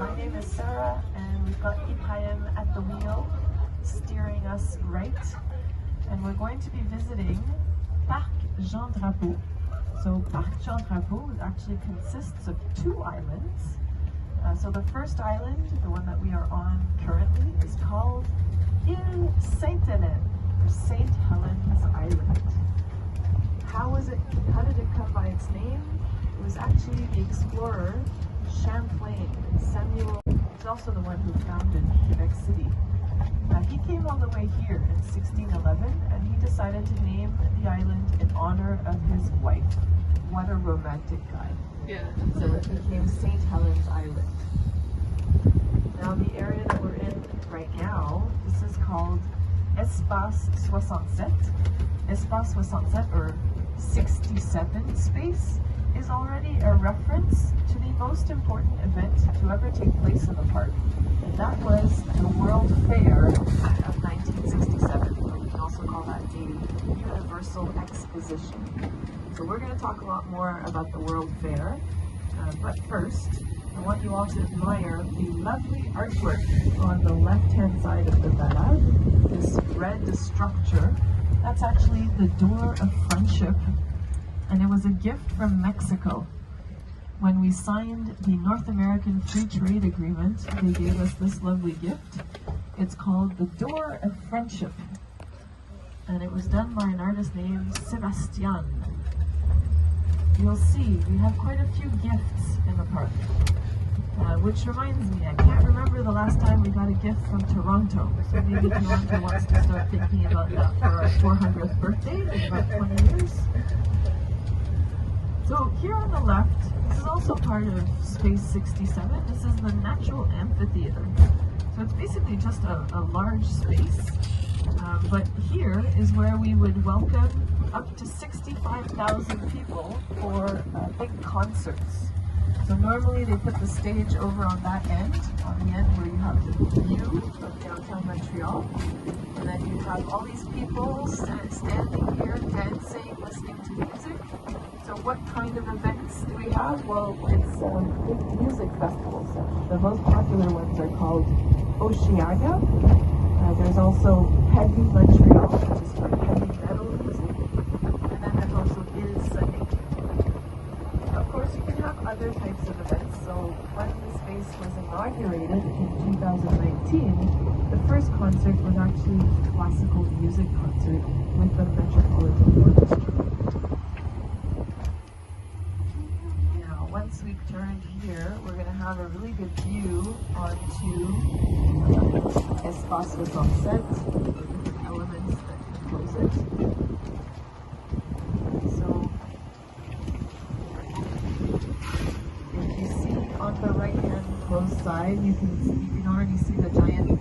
My name is Sarah, and we've got Ibrahim at the wheel, steering us right. And we're going to be visiting Parc DRAPEAU. So Parc DRAPEAU actually consists of two islands. So the first island, the one that we are on currently, is called Île Sainte-Hélène, or St. Helens Island. How did it come by its name? It was actually the explorer Champlain, Samuel, who's also the one who founded Quebec City. He came all the way here in 1611, and he decided to name the island in honor of his wife. What a romantic guy. Yeah. So it became St. Helens Island. Now the area that we're in right now, this is called Espace 67. Espace 67, or 67 space, is already a reference to the most important event to ever take place in the park. And that was the World Fair of 1967. We can also call that a universal exposition. So we're going to talk a lot more about the World Fair, but first, I want you all to admire the lovely artwork on the left-hand side of the balade. This red structure, that's actually the Door of Friendship, and it was a gift from Mexico. When we signed the North American Free Trade Agreement, they gave us this lovely gift. It's called the Door of Friendship, and it was done by an artist named Sebastian. You'll see we have quite a few gifts in the park, which reminds me, I can't remember the last time we got a gift from Toronto, so maybe Toronto wants to start thinking about that for our 400th birthday in about 20 years. So here on the left, this is also part of Space 67. This is the Natural Amphitheater. So it's basically just a large space, but here is where we would welcome up to 65,000 people for big concerts. So normally they put the stage over on that end, on the end where you have the view of downtown Montreal, and then you have all these people standing here, dancing, listening to music. So what kind of events do we have? Well, it's big music festivals. The most popular ones are called Oceania. There's also Heavy Montreal, which is for heavy metal music. And then there's also Île Sainte-Hélène. Of course, you can have other types of events. So when the space was inaugurated in 2019, the first concert was actually a classical music concert with the Metropolitan Orchestra. Now, once we've turned here, we're going to have a really good view onto Espace 67, the different elements that compose it. So, if you see on the right-hand close side, you can already see the giant,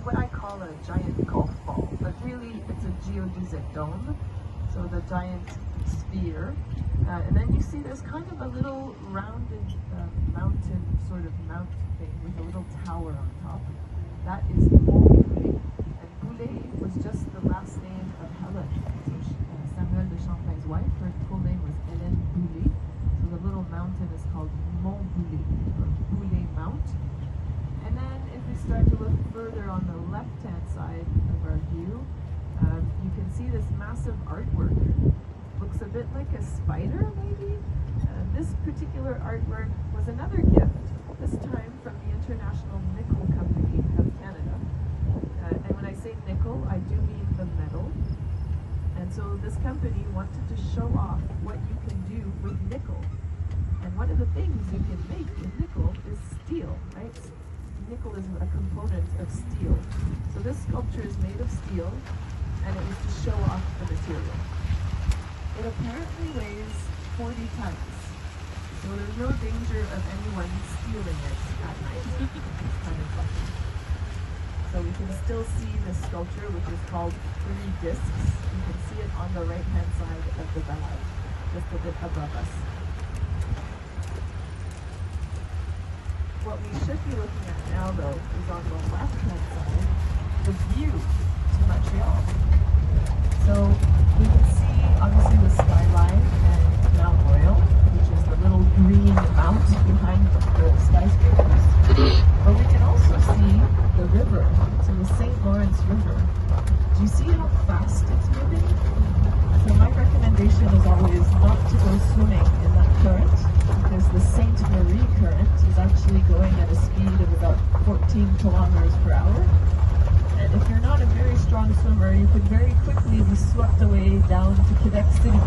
what I call a giant golf ball, but really it's a geodesic dome, so the giant sphere. And then you see there's kind of a little rounded mountain sort of mount thing with a little tower on top. That is Mont Boulet. And Boulet was just the last name of Helen. So Samuel de Champlain's wife, her full name was Helen Boulet. So the little mountain is called Mont Boulet, or Boulet Mount. And then if we start to look further on the left-hand side of our view, you can see this massive artwork. Looks a bit like a spider, maybe? This particular artwork was another gift, this time from the International Nickel Company of Canada. And when I say nickel, I do mean the metal. And so this company wanted to show off what you can do with nickel. And one of the things you can make with nickel is steel, right? Nickel is a component of steel. So this sculpture is made of steel, and it was to show off the material. It apparently weighs 40 tons, so there's no danger of anyone stealing it at night. It's kind of funny. So we can still see this sculpture, which is called 3 discs. You can see it on the right-hand side of the balade, just a bit above us. What we should be looking at now, though, is on the left-hand side, the view to Montreal. So we can see, obviously, the skyline and Mount Royal, which is the little green mount behind the skyscrapers. But we can also see the river, so the St. Lawrence River. Do you see how fast it's moving? So my recommendation is always not to go swimming in that current, because the Sainte Marie current is actually going at a speed of about 14 kilometers per hour. And if you're not a very strong swimmer, you could very quickly be swept away down to Quebec City.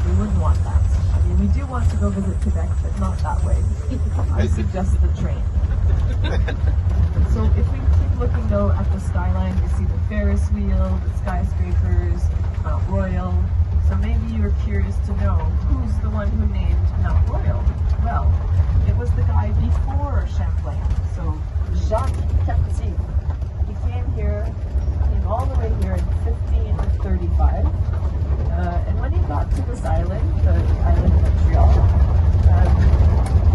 We wouldn't want that. I mean, we do want to go visit Quebec, but not that way. I suggest the train. So if we keep looking though at the skyline, you see the Ferris wheel, the skyscrapers, Mount Royal. So maybe you're curious to know who's the one who named Mount Royal. Well, it was the guy before Champlain. So Jacques Cartier. He came all the way here in 1535. And when he got to this island, the island of Montreal,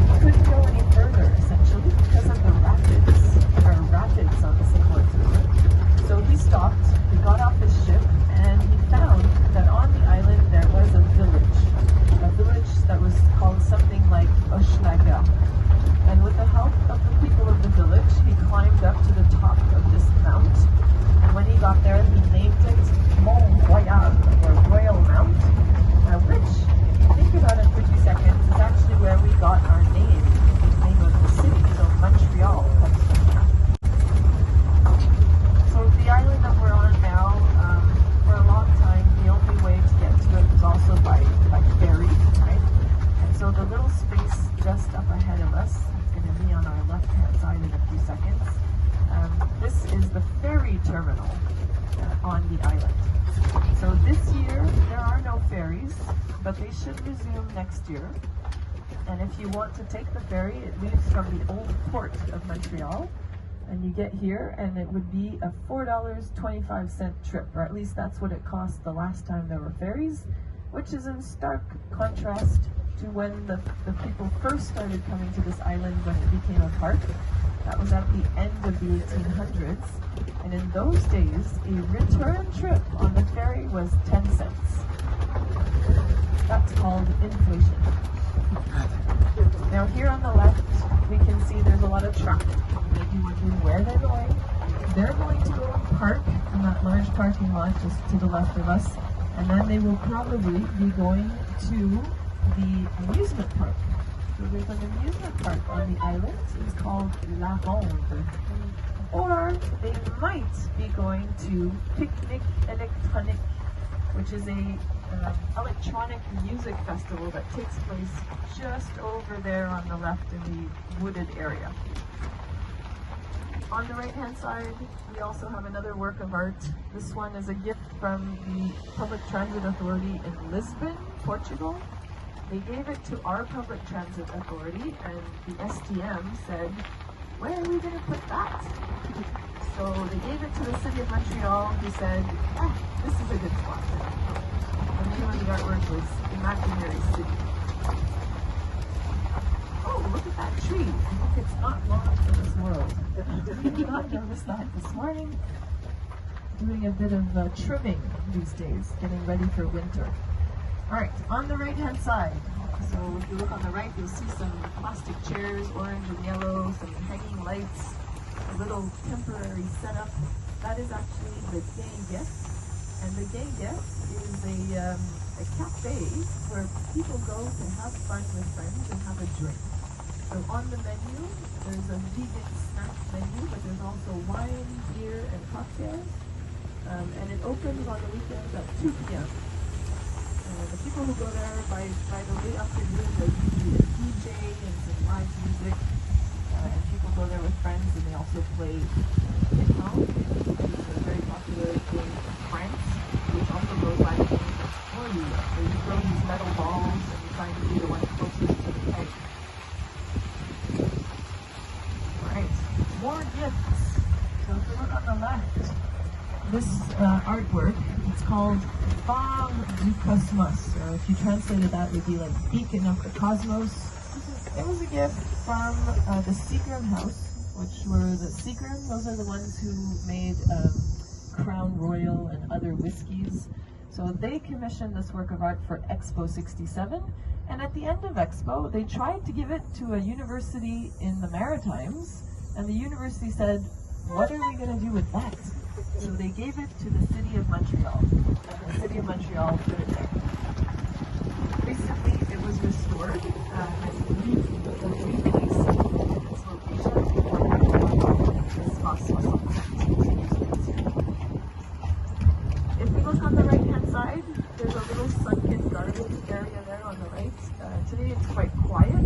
he couldn't go any further, essentially, because of the rapids. There are rapids on the St. Lawrence River. So he stopped, he got off his ship, and he found that on the island there was a village that was called something like Hochelaga. And with the help of the people of the village, he climbed up to the top of this mount. And when he got there, he named it Mont Royal, or Royal Mount, which, if you think about it for 2 seconds, is actually where we got our name, the name of the city. So Montreal comes from that. So the island that we're on now, for a long time, the only way to get to it was also by ferry, right? And so the little space just up ahead of us, it's going to be on our left-hand side in a few seconds. This is the ferry terminal on the island. So this year, there are no ferries, but they should resume next year. And if you want to take the ferry, it leaves from the old port of Montreal, and you get here, and it would be a $4.25 trip, or at least that's what it cost the last time there were ferries, which is in stark contrast to when the people first started coming to this island when it became a park. That was at the end of the 1800s, and in those days, a return trip on the ferry was 10 cents. That's called inflation. Now here on the left, we can see there's a lot of traffic. You may be wondering where they're going. They're going to go to Parc, in that large parking lot just to the left of us, and then they will probably be going to the amusement park. So there's an amusement park on the island. It's called La Ronde. Or they might be going to Picnic Electronique, which is a electronic music festival that takes place just over there on the left in the wooded area. On the right-hand side, we also have another work of art. This one is a gift from the Public Transit Authority in Lisbon, Portugal. They gave it to our public transit authority, and the STM said, where are we going to put that? So they gave it to the city of Montreal, who said, this is a good spot. The name of the artwork was Imaginary City. Oh, look at that tree. I think it's not long for this world. Did you not notice that this morning? Doing a bit of trimming these days, getting ready for winter. Alright, on the right-hand side, so if you look on the right, you'll see some plastic chairs, orange and yellow, some hanging lights, a little temporary setup. That is actually the Gay Gift, and the Gay Gift is a cafe where people go to have fun with friends and have a drink. So on the menu, there's a vegan snack menu, but there's also wine, beer, and cocktails, and it opens on the weekends at 2 p.m. The people who go there by the late afternoon, there's usually a DJ and some live music, and people go there with friends, and they also play ping-pong, which is a very popular game in France, which also goes by the name of Parc, where you throw these metal balls and you try to be the one closest to the peg. Alright, more gifts. So if you look on the left, this artwork, it's called Phare du Cosmos, or if you translated that, it would be like Beacon of the Cosmos. It was a gift from the Seagram House, which were the Seagram, those are the ones who made Crown Royal and other whiskeys. So they commissioned this work of art for Expo 67, and at the end of Expo, they tried to give it to a university in the Maritimes, and the university said, what are we going to do with that? So they gave it to the city of Montreal, and the city of Montreal put it there. Recently, it was restored, and re-released in its location for this fossil If we look on the right-hand side, there's a little sunken garden area there on the right. Today it's quite quiet,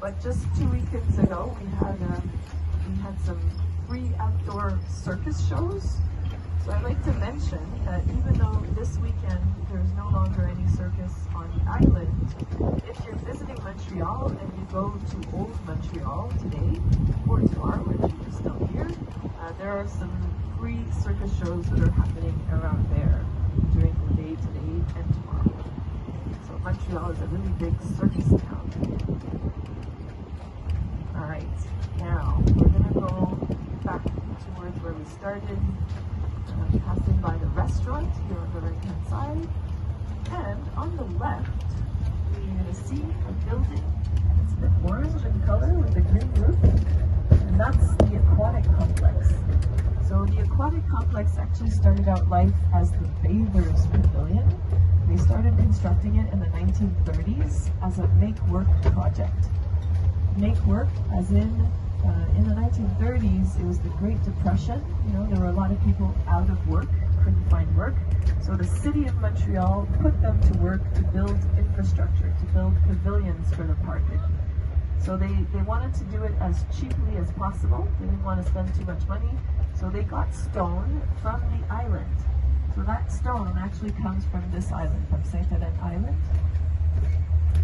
but just 2 weekends ago we had some free outdoor circus shows. So I'd like to mention that even though this weekend there's no longer any circus on the island, if you're visiting Montreal and you go to Old Montreal today or tomorrow, if you're still here, there are some free circus shows that are happening around there during the day today and tomorrow. So Montreal is a really big circus town. Alright, now we're going to go back towards where we started, passing by the restaurant here on the right hand side, and on the left we're going to see a building. It's a bit orange in color with a green roof, and that's the Aquatic Complex. So the Aquatic Complex actually started out life as the Bathers Pavilion. They started constructing it in the 1930s as a make-work project. Make-work as in the 1930s, it was the Great Depression. You know, there were a lot of people out of work, couldn't find work. So the city of Montreal put them to work to build infrastructure, to build pavilions for the park. So they wanted to do it as cheaply as possible. They didn't want to spend too much money. So they got stone from the island. So that stone actually comes from this island, from St. Helens Island.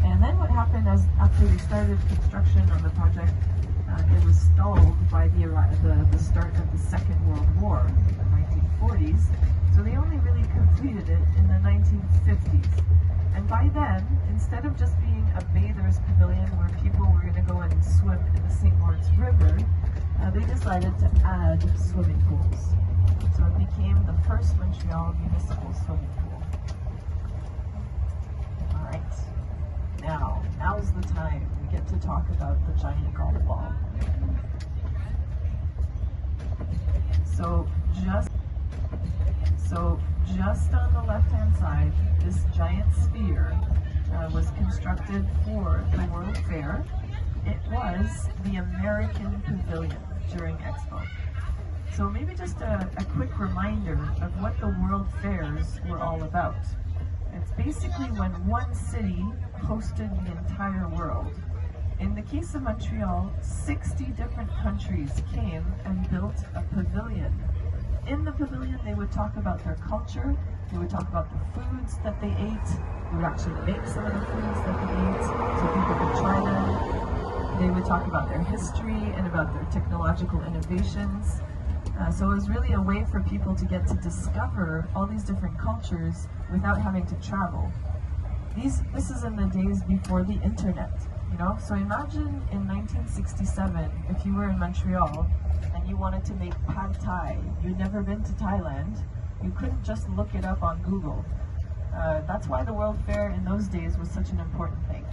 And then what happened after they started construction on the project, it was stalled by the start of the Second World War in the 1940s. So they only really completed it in the 1950s. And by then, instead of just being a bather's pavilion where people were going to go and swim in the St. Lawrence River, they decided to add swimming pools. So it became the first Montreal municipal swimming pool. Alright, now's the time we get to talk about the giant golf ball. So just on the left-hand side, this giant sphere was constructed for the World Fair. It was the American Pavilion during Expo. So maybe just a quick reminder of what the World Fairs were all about. It's basically when one city hosted the entire world. In the case of Montreal, 60 different countries came and built a pavilion. In the pavilion, they would talk about their culture, they would talk about the foods that they ate, they would actually make some of the foods that they ate, so people could try them. They would talk about their history and about their technological innovations. So it was really a way for people to get to discover all these different cultures without having to travel. This is in the days before the internet, you know? So imagine in 1967, if you were in Montreal and you wanted to make pad thai, you'd never been to Thailand, you couldn't just look it up on Google. That's why the World Fair in those days was such an important thing.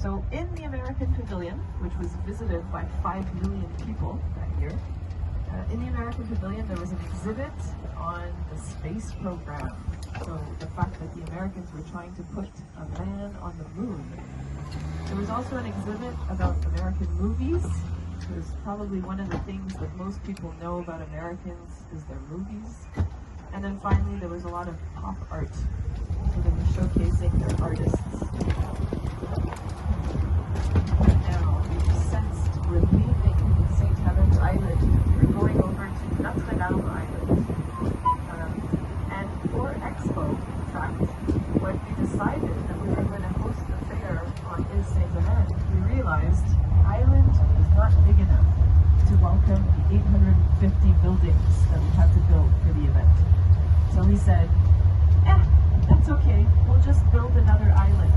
So in the American Pavilion, which was visited by 5 million people that year, in the American Pavilion there was an exhibit on the space program. So the fact that the Americans were trying to put a man on the moon. There was also an exhibit about American movies. Because probably one of the things that most people know about Americans is their movies. And then finally there was a lot of pop art. So they were showcasing their artists. Now, we've sensed we're leaving St. Helens Island. We're going over to Notre Island. And for Expo, in fact, when we decided that we were going to host the fair on St. Helens, we realized the island was not big enough to welcome the 850 buildings that we had to build for the event. So we said, that's okay, we'll just build another island.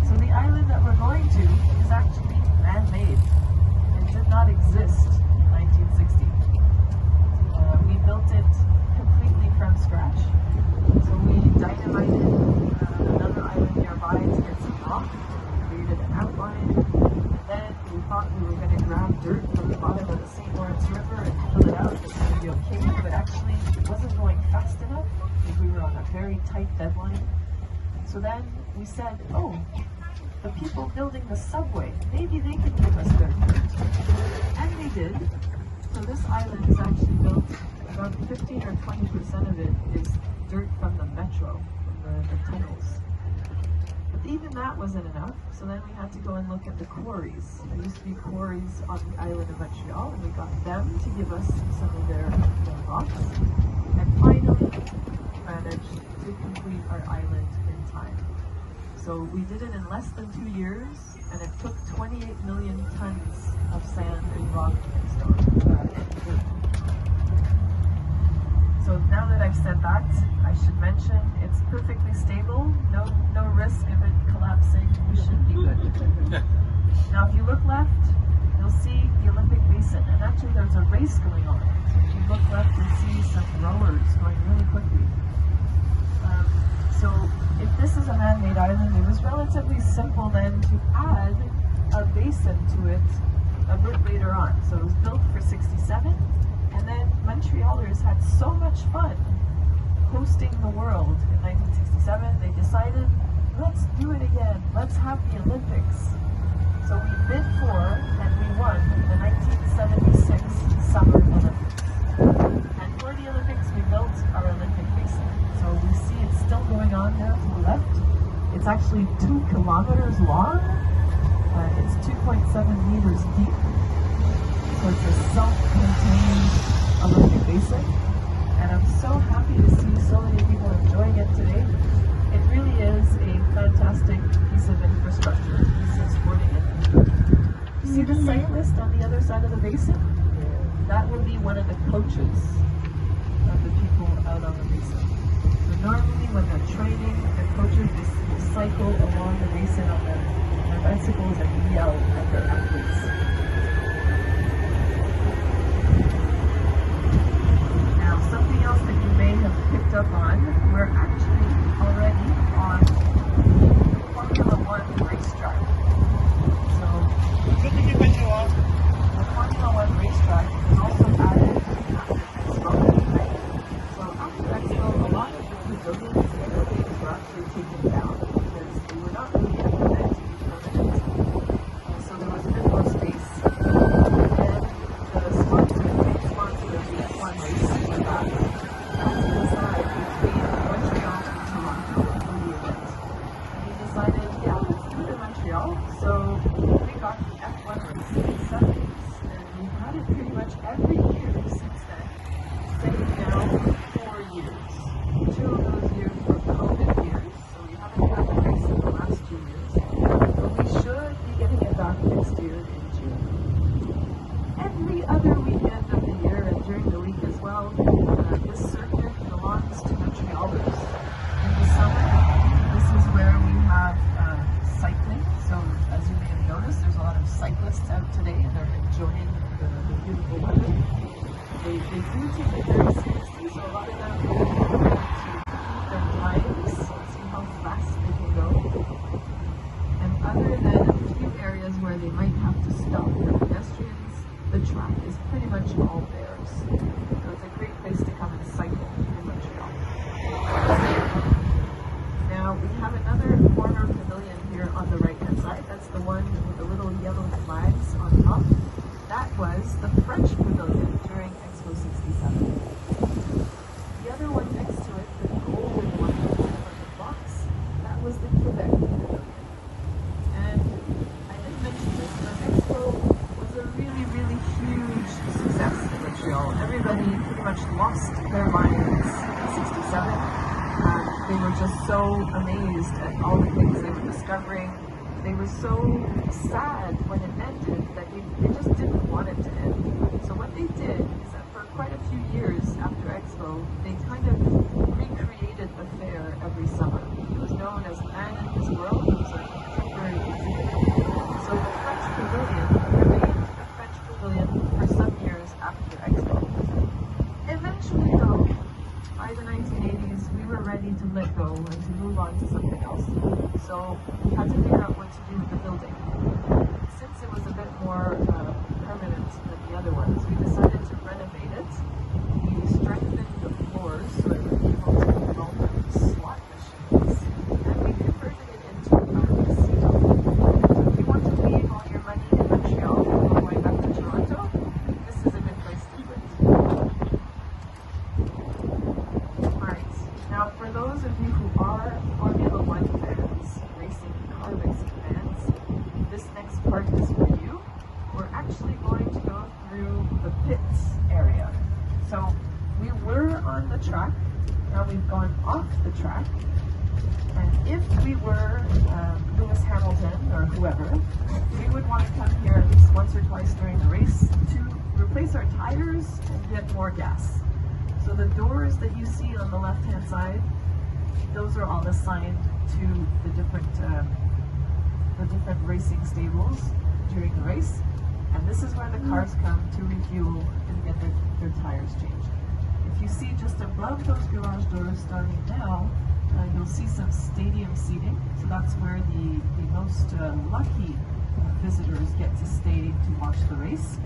So the island that we're going to is actually man-made. It did not exist in 1960. We built it completely from scratch. So we fine. And then we thought we were going to grab dirt from the bottom of the St. Lawrence River and fill it out. It was going to be okay, but actually it wasn't going fast enough because we were on a very tight deadline. So then we said, oh, the people building the subway, maybe they could give us their dirt. And they did. So this island is actually built, about 15 or 20% of it is dirt from the Metro, from the tunnels. But even that wasn't enough, so then we had to go and look at the quarries. There used to be quarries on the island of Montreal, and we got them to give us some of their rocks. And finally, we managed to complete our island in time. So we did it in less than 2 years, and it took 28 million tons of sand and rock and stone. So now that I've said that, I should mention it's perfectly stable, no risk of it collapsing. We should be good. Now if you look left, you'll see the Olympic Basin, and actually there's a race going on. So if you look left, you'll see some rowers going really quickly. So if this is a man-made island, it was relatively simple then to add a basin to it a bit later on. So it was built for 67, and then Montrealers had so much fun hosting the world in 1967, they decided, let's do it again, let's have the Olympics. So we bid for and we won the 1976 Summer Olympics. And for the Olympics, we built our Olympic basin. So we see it's still going on there to the left. It's actually 2 kilometers long. It's 2.7 meters deep. So it's a self-contained Olympic basin. And I'm so happy to see so many people enjoying it today. It really is a fantastic piece of infrastructure, piece of sporting infrastructure. You see the cyclist on the other side of the basin? That will be one of the coaches of the people out on the basin. So normally when they're training, the coaches will cycle along the basin on their bicycles and yell at their athletes. Now something else that you may have picked up on, we're actually already on the Formula 1 racetrack. So the Formula 1 racetrack was also added after Expo, right? So after Expo, a lot of the pavilions and buildings were actually taken down because they were not really implemented to be permanent. So there was a bit more space. And the sponsor, the main sponsor of the F1 race for that, had to decide between Montreal and Toronto for the event. And he decided, yeah, let's do it in Montreal. So we got the F1 race in the 70s. We've had it pretty much every year since then, save now 4 years. 2 of those years were COVID years, so we haven't had the race in the last 2 years. But we should be getting it back next year in June. Every other weekend of the year and during the week as well, this circuit belongs to Montrealers. In the summer, this is where we have cycling. So as you may have noticed, there's a lot of cyclists out today and they're enjoying the beautiful weather. They do take it very seriously, so a lot of them go to their times, see how fast they can go. And other than a few areas where they might have to stop for pedestrians, the track is pretty much all theirs. So it's a great place to come and cycle in Montreal. Now we have another former pavilion here on the right hand side. That's the one with the little yellow flags on top. That was the French pavilion during Expo 67. The other one next to it, the golden one with the box, that was the Quebec pavilion. And I didn't mention this, but Expo was a really, really huge success in Montreal. Everybody pretty much lost their minds in 67. They were just so amazed at all the things they were discovering. They were so sad when it ended that they just didn't want it to end. So what they did is that for quite a few years after Expo, they kind of recreated the fair every summer. It was known as Man in His World. It was a temporary exhibit. So the French Pavilion remained a French Pavilion for some years after Expo. Eventually though, by the 1980s, we were ready to let go and to move on to something else. So we had to figure out what to do with the building. because we decided to renovate it. We strengthened the floors so it would be able to welcome slot machines, and we converted it into a casino. So if you want to leave all your money in Montreal before going back to Toronto, this is a good place to do it. Alright, now for those of you who are Formula One fans, car racing fans, this next part is for you. We're actually going to go through the pits area. So we were on the track, now we've gone off the track, and if we were Lewis Hamilton or whoever, we would want to come here at least once or twice during the race to replace our tires and get more gas. So the doors that you see on the left-hand side, those are all assigned to the different racing stables during the race, and this is where the cars come to refuel and get their tires changed. If you see just above those garage doors starting now, you'll see some stadium seating, so that's where the most lucky visitors get to stay to watch the race.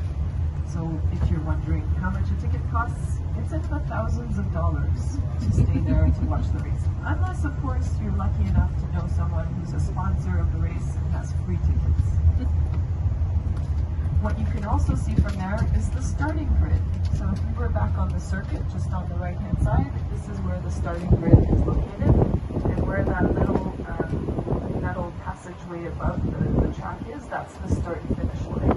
So if you're wondering how much a ticket costs, it's in the thousands of dollars to stay there to watch the race. Unless, of course, you're lucky enough to know someone who's a sponsor of the race and has free tickets. What you can also see from there is the starting grid. So if we were back on the circuit, just on the right-hand side, this is where the starting grid is located, and where that little metal passageway above the track is, that's the start and finish line.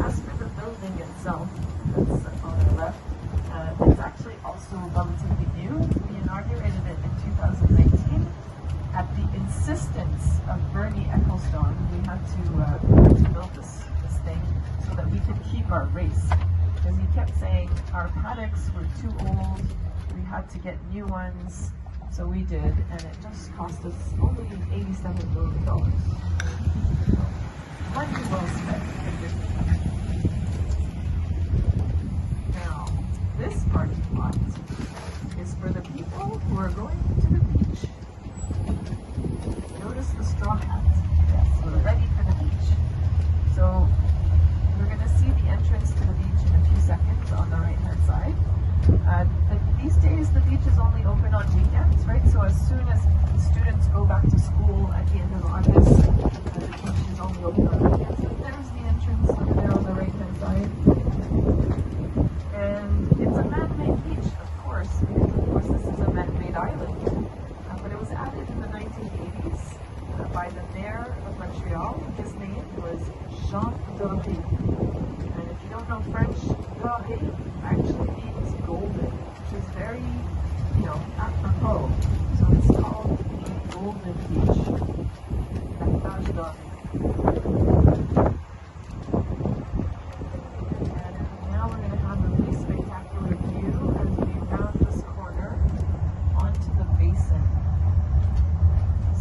As for the building itself, that's on the left, it's actually also relatively new. We inaugurated it in 2019 at the insistence of Bernie Ecclestone. We had to build this thing so that we could keep our race, because he kept saying our paddocks were too old, we had to get new ones, so we did, and it just cost us only $87 million. Money well spent. Now, this parking lot is for the people who are going to the beach. Notice the straw hat. Yes, we're ready for the beach. So we're going to see the entrance to the beach in a few seconds on the right-hand side. These days, the beach is only open on weekends, right? So as soon as students go back to school at the end of August, the beach is only open on weekends. So there's the entrance over there on the right-hand side. And it's a man-made beach, of course, because of course this is a man-made island. But it was added in the 1980s by the mayor of Montreal. His name was Jean Doré. And if you don't know French, Doré actually means golden, which is very, apropos. So it's called the Golden Beach. La Plage Dorée. And now we're going to have a really spectacular view as we round this corner onto the basin.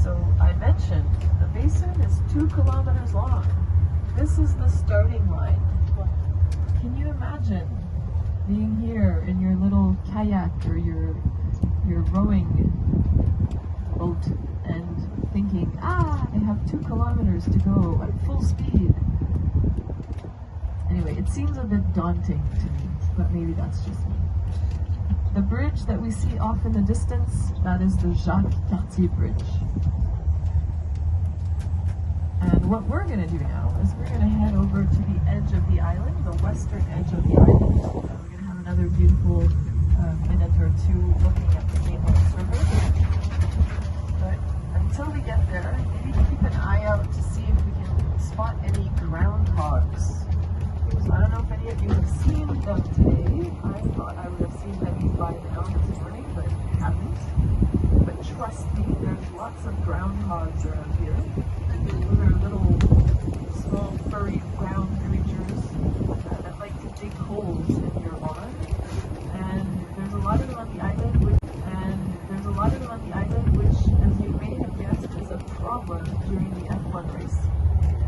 So I mentioned the basin is 2 kilometers long. This is the starting line. Can you imagine being here in your little kayak or your rowing boat and thinking, I have 2 kilometers to go at full speed? Anyway, it seems a bit daunting to me, but maybe that's just me. The bridge that we see off in the distance, that is the Jacques Cartier Bridge. And what we're going to do now is we're going to head over to the edge of the island, the western edge of the island. We're going to have another beautiful minute or two looking at the St. Lawrence River. But until we get there, maybe keep an eye out to see if we can spot any groundhogs. So I don't know if any of you have seen them today. I thought I would have seen them by now this morning, but I haven't. But trust me, there's lots of groundhogs around here. Those are little, small, furry, brown creatures that like to dig holes in your lawn. And there's a lot of them on the island, which, as you may have guessed, is a problem during the F1 race.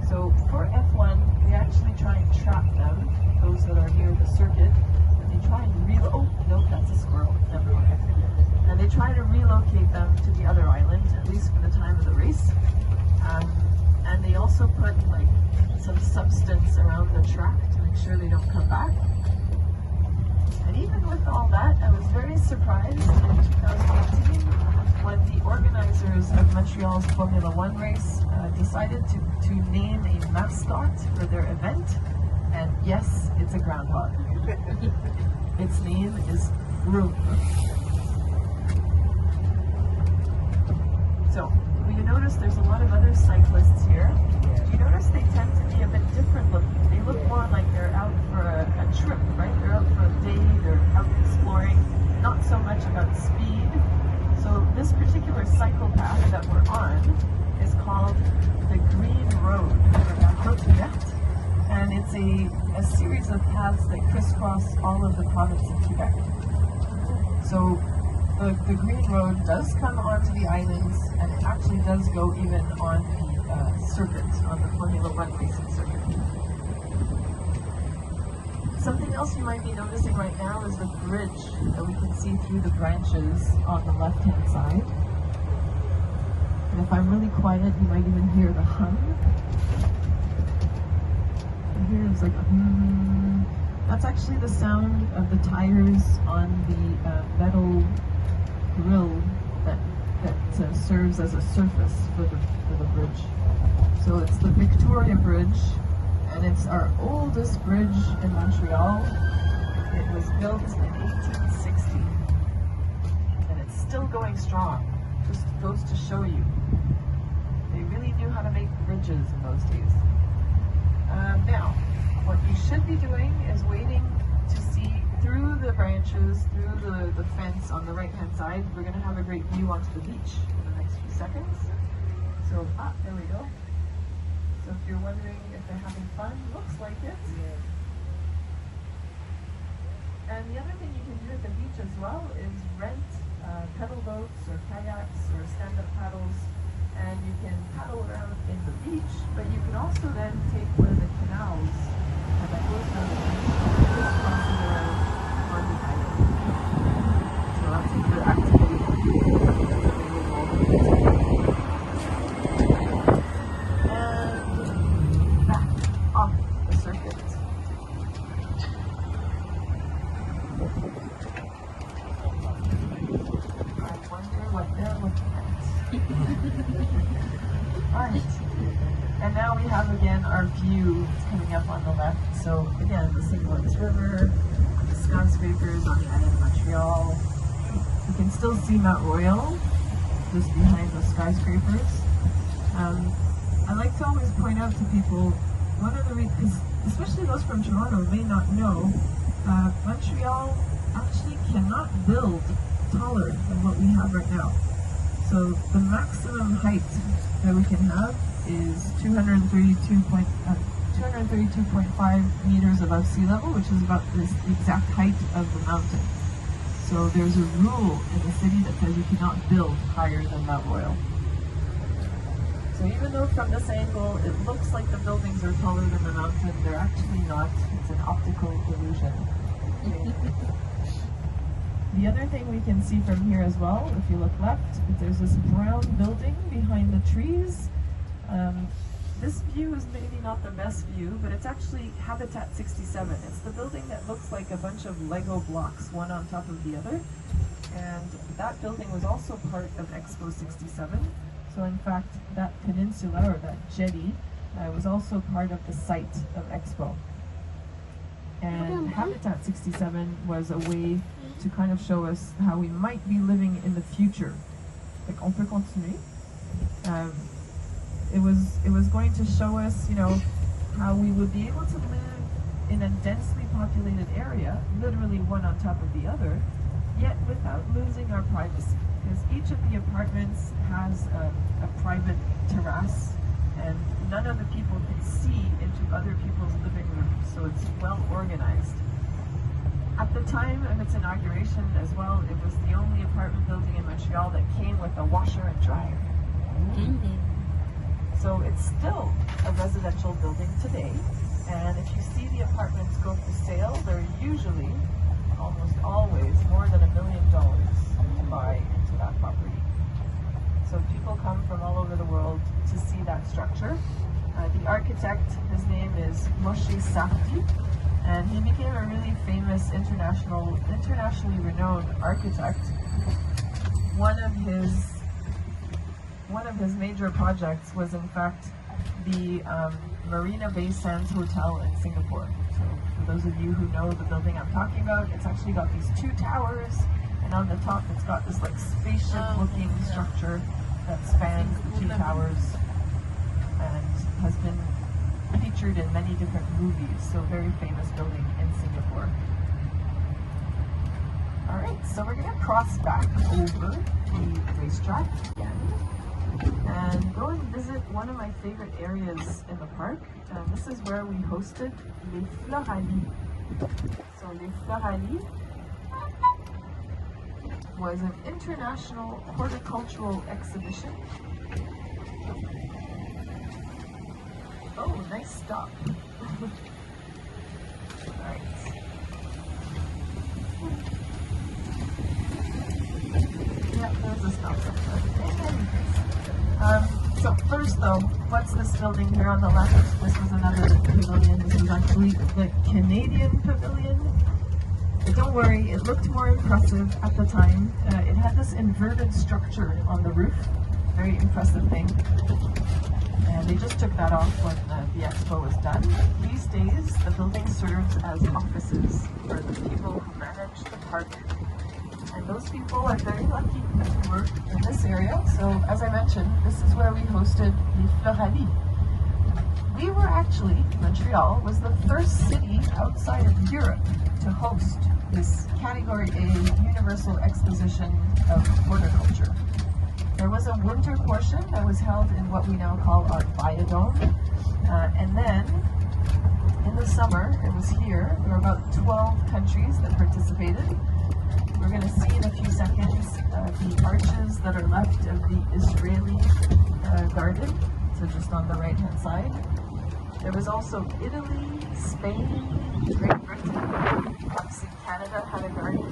So for F1, we actually try and trap them, those that are near the circuit, and they try and that's a squirrel, never mind. And they try to relocate them to the other island, at least for the time of the race. And they also put like some track to make sure they don't come back. And even with all that, I was very surprised in 2018 when the organizers of Montreal's Formula One race decided to name a mascot for their event. And yes, it's a groundhog. Its name is Room. So, you notice there's a lot of other cyclists here. Do you notice they tend to be a bit different looking? They look more like they're out for a trip, right? They're out for a day, they're out exploring, not so much about speed. So this particular cycle path that we're on is called the Green Road, and it's a series of paths that crisscross all of the province of Quebec. So the Green Road does come onto the islands, and it actually does go even on the circuit, on the Formula One racing circuit. Something else you might be noticing right now is the bridge that we can see through the branches on the left-hand side. And if I'm really quiet, you might even hear the hum. And here it's like, that's actually the sound of the tires on the metal grill that serves as a surface for the bridge. So it's the Victoria Bridge, and it's our oldest bridge in Montreal. It was built in 1860, and it's still going strong. Just goes to show you. They really knew how to make bridges in those days. Now, what you should be doing is waiting to see through the branches, through the fence on the right-hand side. We're going to have a great view onto the beach in the next few seconds. So, there we go. So if you're wondering if they're having fun, looks like it. Yeah. And the other thing you can do at the beach as well is rent pedal boats or kayaks or stand-up paddles, and you can paddle around in the beach, but you can also then take one of the canals that goes down the beach and crisscrosses around on the island. So that's a good activity that's available. And back off the circuit. I wonder what they're looking at. Alright, and now we have again our view coming up on the left. So again, the St. Lawrence River, the skyscrapers on the island of Montreal. You can still see Mount Royal just behind the skyscrapers. I like to always point out to people, one of the reasons, especially those from Toronto may not know, Montreal actually cannot build taller than what we have right now. So the maximum height that we can have is 232.5 meters above sea level, which is about the exact height of the mountain. So there's a rule in the city that says you cannot build higher than Mount Royal. So even though from this angle it looks like the buildings are taller than the mountain, they're actually not. It's an optical illusion. The other thing we can see from here as well, if you look left, there's this brown building behind the trees. This view is maybe not the best view, but it's actually Habitat 67. It's the building that looks like a bunch of Lego blocks, one on top of the other. And that building was also part of Expo 67. So in fact, that peninsula, or that jetty, was also part of the site of Expo. And Habitat 67 was a way to kind of show us how we might be living in the future. Like, on peut continuer. It was going to show us, you know, how we would be able to live in a densely populated area, literally one on top of the other, yet without losing our privacy. Because each of the apartments has a private terrace, and none of the people can see into other people's living rooms, so it's well organized. At the time of its inauguration as well, it was the only apartment building in Montreal that came with a washer and dryer. So it's still a residential building today, and if you see the apartments go for sale, they're usually, almost always, more than $1 million to buy into that property. So people come from all over the world to see that structure. The The architect, his name is Moshe Safdie, and he became a really famous internationally renowned architect. One of his major projects was in fact the Marina Bay Sands Hotel in Singapore. So for those of you who know the building I'm talking about, it's actually got these two towers, and on the top it's got this like spaceship-looking structure that spans the two towers and has been featured in many different movies. So very famous building in Singapore. Alright, so we're going to cross back over the racetrack again and go and visit one of my favorite areas in the park. And this is where we hosted Les Floralis. So Les Floralis was an international horticultural exhibition. Oh, nice stop. Alright. Yeah, there's a stop sign. So first though, what's this building here on the left? This was another pavilion. This was actually the Canadian Pavilion. But don't worry, it looked more impressive at the time. It had this inverted structure on the roof. Very impressive thing. And they just took that off when the Expo was done. These days, the building serves as offices for the people who manage the park. And those people are very lucky to work in this area. So, as I mentioned, this is where we hosted Les Floralis. We were actually, Montreal was the first city outside of Europe to host this Category A Universal Exposition of Horticulture. There was a winter portion that was held in what we now call our biodome, and then in the summer, it was here. There were about 12 countries that participated. We're going to see in a few seconds the arches that are left of the Israeli garden, so just on the right-hand side. There was also Italy, Spain, Great Britain, obviously Canada had a garden.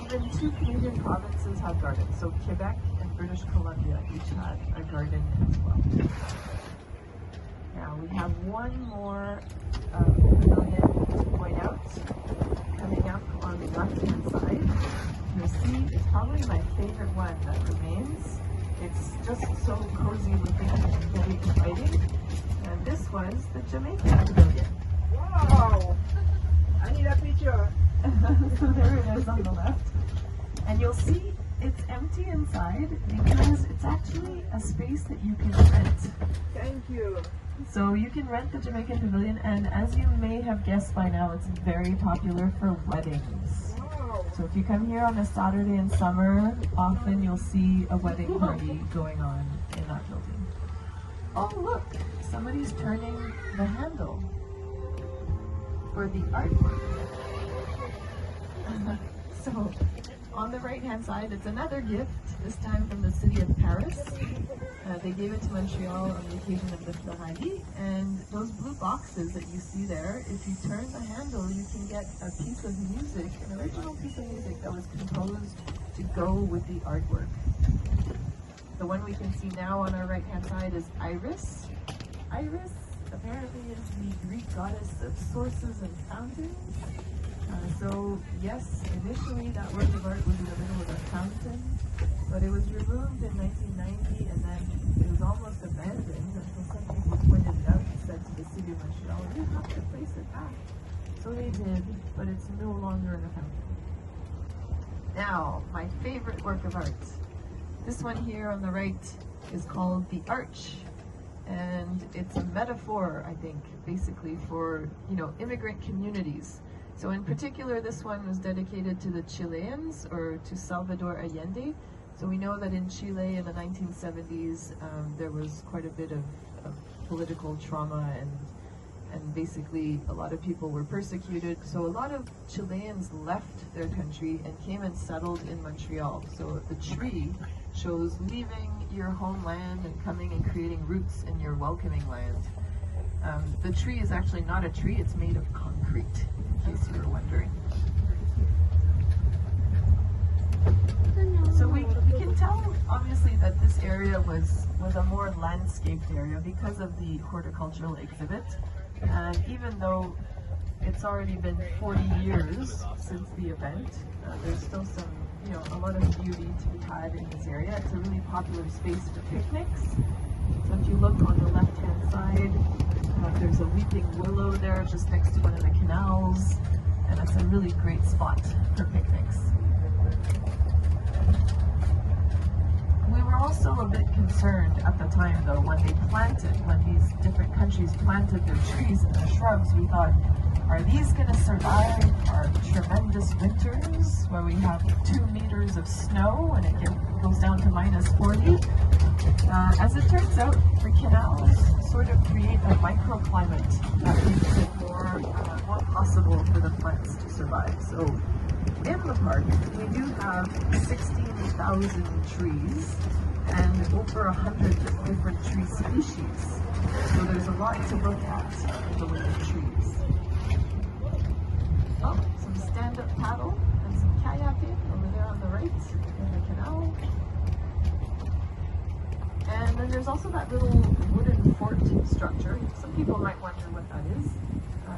Even 2 Canadian provinces had gardens, so Quebec and British Columbia each had a garden as well. Now we have one more pavilion to point out, coming up on the left-hand side. You'll see it's probably my favorite one that remains. It's just so cozy looking and very inviting. And this was the Jamaican Pavilion. Wow! I need a picture. So there it is on the left. And you'll see it's empty inside because it's actually a space that you can rent. Thank you. So you can rent the Jamaican Pavilion, and as you may have guessed by now, it's very popular for weddings. Wow. So if you come here on a Saturday in summer, often you'll see a wedding party going on in that building. Oh look, somebody's turning the handle for the artwork. So on the right hand side, it's another gift, this time from the city of Paris. They gave it to Montreal on the occasion of the Floralis, and those blue boxes that you see there, if you turn the handle, you can get a piece of music, an original piece of music that was composed to go with the artwork. The one we can see now on our right hand side is Iris. Iris apparently is the Greek goddess of sources and fountains. So yes, initially that work of art was in the middle of a fountain, but it was removed in 1990 and then it was almost abandoned until some people pointed it out and said to the city of Montreal, you have to place it back. So they did, but it's no longer in a fountain. Now, my favorite work of art. This one here on the right is called The Arch. And it's a metaphor, I think, basically for, immigrant communities. So in particular, this one was dedicated to the Chileans, or to Salvador Allende. So we know that in Chile in the 1970s, there was quite a bit of political trauma, and basically a lot of people were persecuted. So a lot of Chileans left their country and came and settled in Montreal. So the tree shows leaving your homeland and coming and creating roots in your welcoming land. The tree is actually not a tree, it's made of concrete, in case you were wondering. So we can tell obviously that this area was a more landscaped area because of the horticultural exhibit. And even though it's already been 40 years since the event, there's still some, a lot of beauty to be had in this area. It's a really popular space for picnics. So if you look on the left-hand side, there's a weeping willow there just next to one of the canals, and it's a really great spot for picnics. We were also a bit concerned at the time, though, when these different countries planted their trees and their shrubs. We thought, are these going to survive our tremendous winters where we have 2 meters of snow and it goes down to -40? As it turns out, the canals sort of create a microclimate that makes it more possible for the plants to survive. So in the park, we do have 16,000 trees and over 100 different tree species. So there's a lot to look at in the way of trees. Oh, some stand-up paddle and some kayaking over there on the right in the canal. And then there's also that little wooden fort structure. Some people might wonder what that is.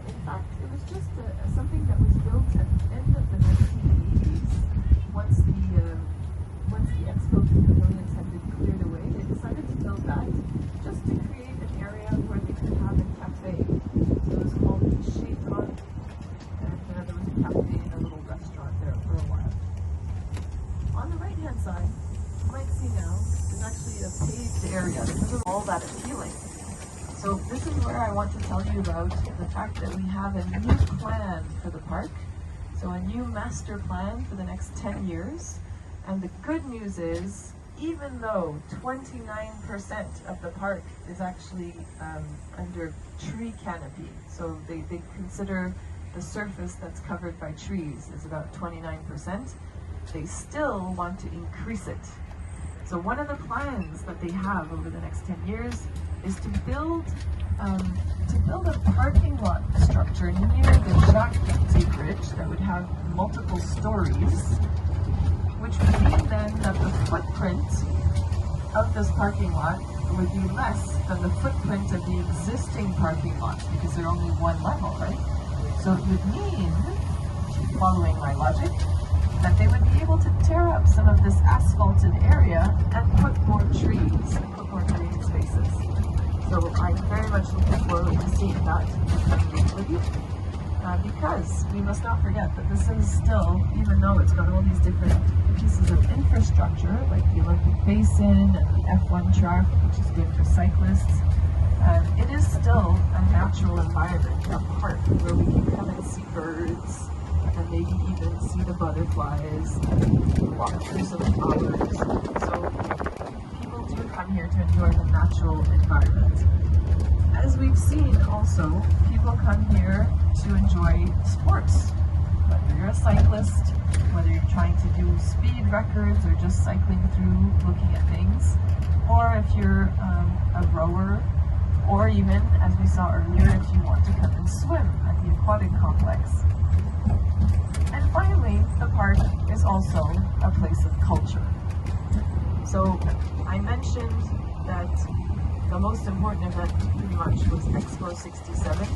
In fact, it was just something that was built at the end of the 1980s. Once the Expo pavilions had been cleared away, they decided to build that just to create an area where they could have a cafe. So it was called Shaitan, and there was a cafe and a little restaurant there for a while. On the right-hand side, you might see now, is actually a paved area. This isn't all that appealing. So this is where I want to tell you about the fact that we have a new plan for the park. So a new master plan for the next 10 years. And the good news is, even though 29% of the park is actually under tree canopy, so they consider the surface that's covered by trees is about 29%, they still want to increase it. So one of the plans that they have over the next 10 years is to build a parking lot structure near the Jacques Bridge that would have multiple stories, which would mean then that the footprint of this parking lot would be less than the footprint of the existing parking lot, because they're only one level, right? So it would mean, following my logic, that they would be able to tear up some of this asphalted area and put more trees, put more green spaces. So I'm very much looking forward to seeing that with you. Because we must not forget that this is still, even though it's got all these different pieces of infrastructure, like the Olympic Basin and the F1 track, which is good for cyclists, it is still a natural environment, a park where we can come and see birds, and maybe even see the butterflies, and walk through some flowers. So people do come here to enjoy the natural environment. As we've seen also, people come here to enjoy sports. Whether you're a cyclist, whether you're trying to do speed records or just cycling through looking at things, or if you're a rower, or even, as we saw earlier, if you want to come and swim at the Aquatic Complex. And finally, the park is also a place of culture. So I mentioned that the most important event pretty much was Expo 67.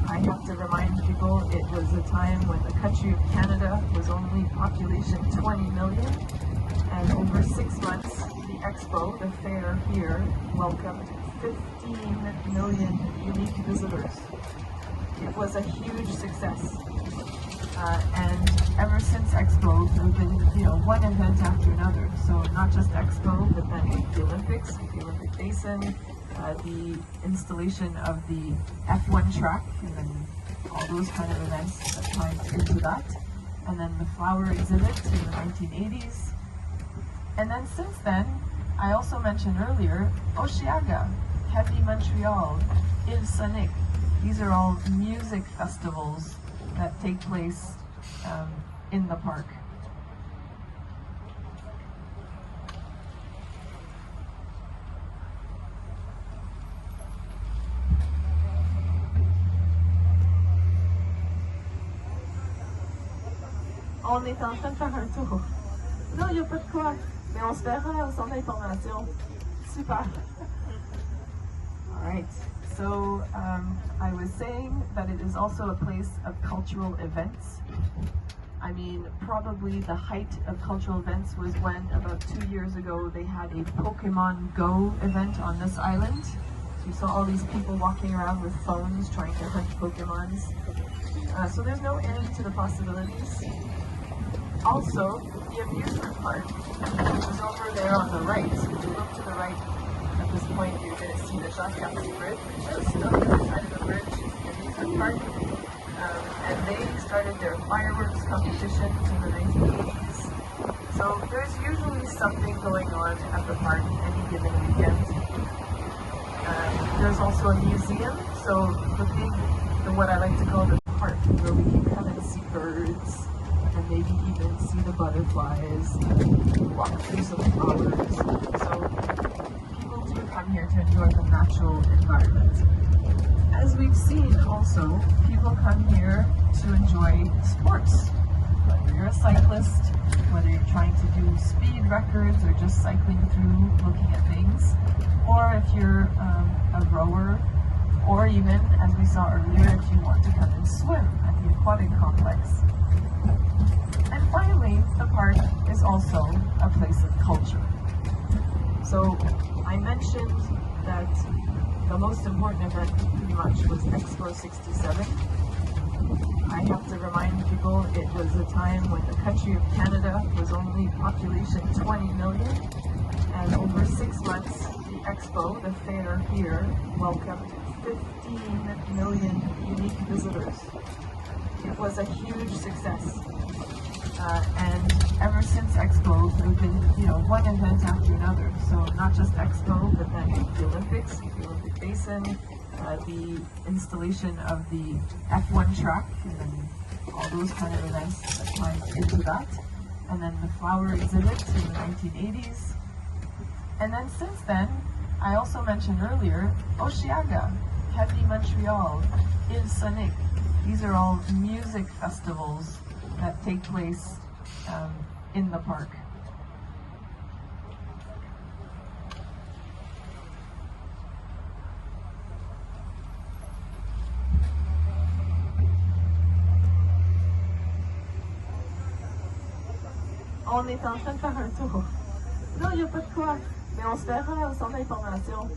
I have to remind people it was a time when the country of Canada was only population 20 million, and over 6 months, the Expo, the fair here, welcomed 15 million unique visitors. It was a huge success. And ever since Expo, there have been, one event after another. So not just Expo, but then the Olympics, the Olympic Basin, the installation of the F1 track, and then all those kind of events that tied into that. And then the flower exhibit in the 1980s. And then since then, I also mentioned earlier, Osheaga, Heavy Montreal, Il Sonic. These are all music festivals that take place in the park. On est en train de faire un tour. Non, il n'y a pas de quoi. Mais on se verra au centre d'information. Super. All right. So I was saying that it is also a place of cultural events. I mean, probably the height of cultural events was when about 2 years ago they had a Pokemon Go event on this island. So you saw all these people walking around with phones trying to hunt Pokemons. So there's no end to the possibilities. Also, the amusement park, which is over there on the right. If you look to the right at this point, you're going to see the Jamaica Bridge, just on the other side of the bridge, the amusement park. And they started their fireworks competitions in the 1980s. So there's usually something going on at the park any given weekend. There's also a museum, so what I like to call the park, where we can come and see birds, and maybe even see the butterflies, walk through some flowers. So people do come here to enjoy the natural environment. As we've seen also, people come here to enjoy sports. Whether you're a cyclist, whether you're trying to do speed records or just cycling through looking at things, or if you're a rower, or even, as we saw earlier, if you want to come and swim at the Aquatic Complex. And finally, the park is also a place of culture. So I mentioned that the most important event pretty much was Expo 67. I have to remind people it was a time when the country of Canada was only population 20 million, and over 6 months the Expo, the fair here, welcomed 15 million unique visitors. It was a huge success. And ever since Expo, there have been, one event after another. So not just Expo, but then the Olympics, the Olympic Basin, the installation of the F1 track, and then all those kind of events that tie into that. And then the flower exhibit in the 1980s. And then since then, I also mentioned earlier, Osheaga, Heavy Montreal, Il Sonic. These are all music festivals that take place in the park. On est en train de faire un tour. Non, il n'y a pas de quoi. Mais on se verra au centre d'information.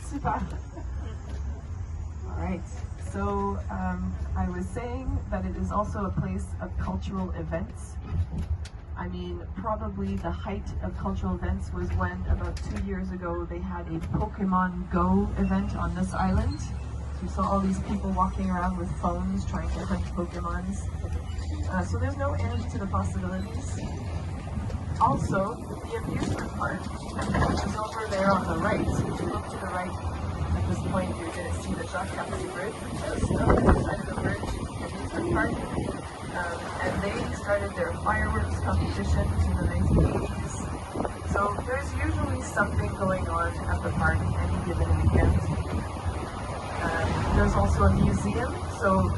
Super. All right. So I was saying that it is also a place of cultural events. I mean, probably the height of cultural events was when about 2 years ago they had a Pokemon Go event on this island. So you saw all these people walking around with phones trying to hunt Pokemons. So there's no end to the possibilities. Also, the amusement park, which is over there on the right. So if you look to the right at this point, you're going to see the Jamaica Bridge, just on the other side of the bridge, the amusement park. And they started their fireworks competitions in the 1980s. So there's usually something going on at the park any given weekend. There's also a museum, so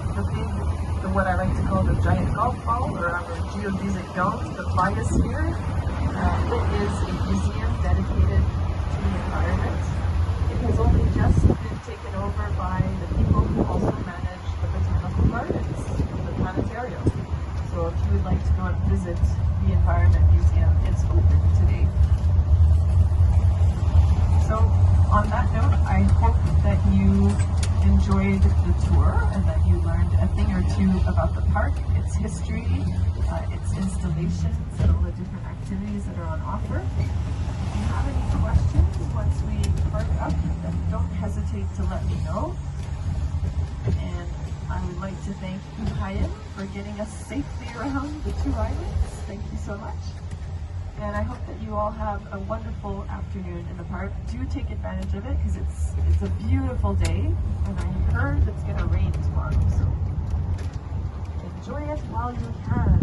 what I like to call the giant golf ball, or our geodesic dome, the biosphere. It is a museum dedicated to the environment. It has only just been taken over by the people who also manage the botanical gardens, the planetarium. So if you would like to go and visit the Environment Museum, it's open today. So on that note, I hope that you enjoyed the tour and that you learned a thing or two about the park, its history, its installations, and all the different activities that are on offer. If you have any questions once we park up, then don't hesitate to let me know. And I would like to thank Helen for getting us safely around the 2 islands. Thank you so much. And I hope that you all have a wonderful afternoon in the park. Do take advantage of it because it's a beautiful day, and I heard it's going to rain tomorrow, so enjoy it while you can.